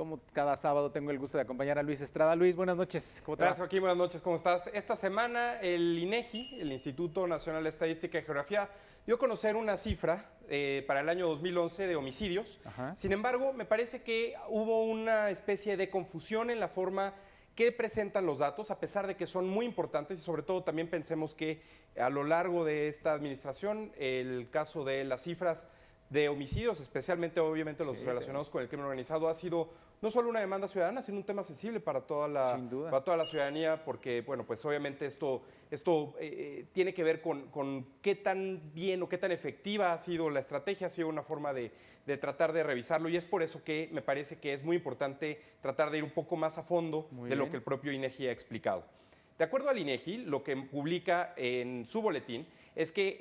Como cada sábado tengo el gusto de acompañar a Luis Estrada. Luis, buenas noches. ¿Cómo te va? Gracias, Joaquín. Buenas noches. ¿Cómo estás? Esta semana el INEGI, el Instituto Nacional de Estadística y Geografía, dio a conocer una cifra para el año 2011 de homicidios. Ajá. Sin embargo, me parece que hubo una especie de confusión en la forma que presentan los datos, a pesar de que son muy importantes y sobre todo también pensemos que a lo largo de esta administración el caso de las cifras de homicidios, especialmente obviamente los relacionados con el crimen organizado, ha sido no solo una demanda ciudadana, sino un tema sensible para toda la ciudadanía, porque bueno, pues obviamente esto tiene que ver con qué tan bien o qué tan efectiva ha sido la estrategia, ha sido una forma de tratar de revisarlo, y es por eso que me parece que es muy importante tratar de ir un poco más a fondo de lo que el propio INEGI ha explicado. De acuerdo al INEGI, lo que publica en su boletín es que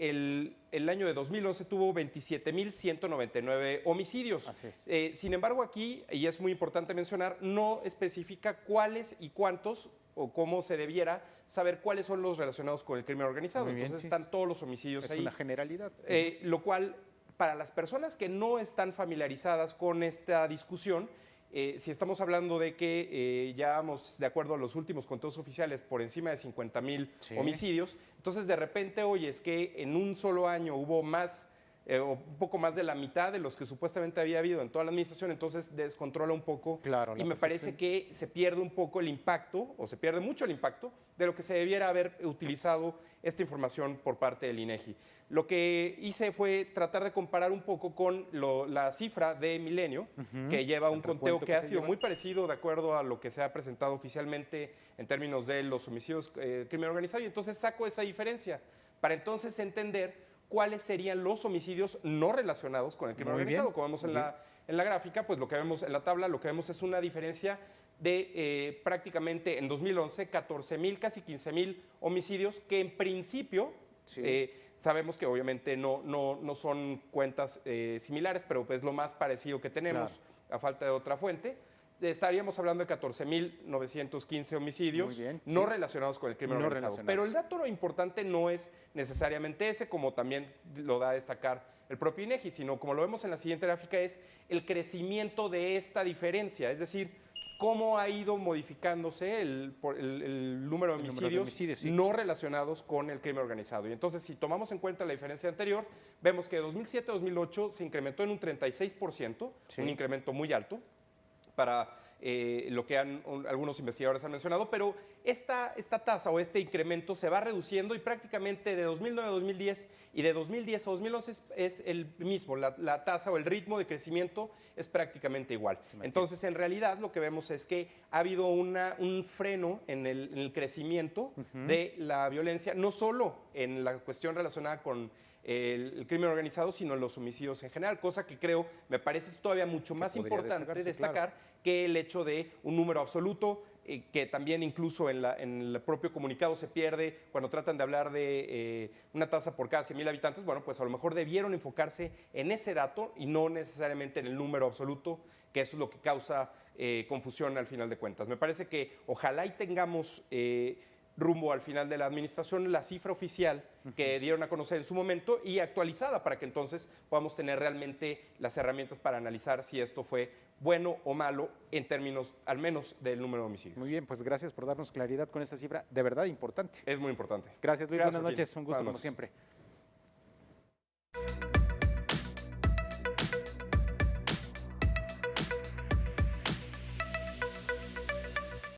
el año de 2011 tuvo 27.199 homicidios. Así es. Sin embargo, aquí, y es muy importante mencionar, no especifica cuáles y cuántos o cómo se debiera saber cuáles son los relacionados con el crimen organizado. Muy bien, entonces sí. están todos los homicidios ahí. Es una generalidad. Lo cual, para las personas que no están familiarizadas con esta discusión, si estamos hablando de que ya vamos, de acuerdo a los últimos conteos oficiales, por encima de 50,000 homicidios, entonces de repente oyes que en un solo año hubo más, o un poco más de la mitad de los que supuestamente había habido en toda la administración, entonces descontrola un poco, y me parece que se pierde un poco el impacto, o se pierde mucho el impacto, de lo que se debiera haber utilizado esta información por parte del INEGI. Lo que hice fue tratar de comparar un poco con la cifra de Milenio, que lleva un conteo que ha sido muy parecido de acuerdo a lo que se ha presentado oficialmente en términos de los homicidios crimen organizado, y entonces saco esa diferencia para entonces entender cuáles serían los homicidios no relacionados con el crimen organizado. Como vemos en la gráfica, pues lo que vemos en la tabla, lo que vemos es una diferencia de prácticamente en 2011 14,000, casi 15,000 homicidios que en principio sabemos que obviamente no son cuentas similares, pero es lo más parecido que tenemos a falta de otra fuente. Estaríamos hablando de 14,915 homicidios no relacionados con el crimen organizado. Pero el dato importante no es necesariamente ese, como también lo da a destacar el propio INEGI, sino como lo vemos en la siguiente gráfica, es el crecimiento de esta diferencia, es decir, cómo ha ido modificándose el número de homicidios no relacionados con el crimen organizado. Y entonces, si tomamos en cuenta la diferencia anterior, vemos que de 2007 a 2008 se incrementó en un 36%, un incremento muy alto para lo que algunos investigadores han mencionado, pero esta tasa o este incremento se va reduciendo y prácticamente de 2009 a 2010 y de 2010 a 2011 es el mismo, la tasa o el ritmo de crecimiento es prácticamente igual. Entonces, en realidad, lo que vemos es que ha habido un freno en el crecimiento de la violencia, no solo en la cuestión relacionada con el crimen organizado, sino en los homicidios en general, cosa que me parece todavía mucho más importante destacar que el hecho de un número absoluto, que también incluso en el propio comunicado se pierde cuando tratan de hablar de una tasa por cada 100,000 habitantes. Bueno, pues a lo mejor debieron enfocarse en ese dato y no necesariamente en el número absoluto, que eso es lo que causa confusión al final de cuentas. Me parece que ojalá y tengamos rumbo al final de la administración la cifra oficial que dieron a conocer en su momento y actualizada para que entonces podamos tener realmente las herramientas para analizar si esto fue bueno o malo en términos al menos del número de homicidios. Muy bien, pues gracias por darnos claridad con esta cifra, de verdad importante. Es muy importante. Gracias, Luis. Buenas noches, un gusto como siempre.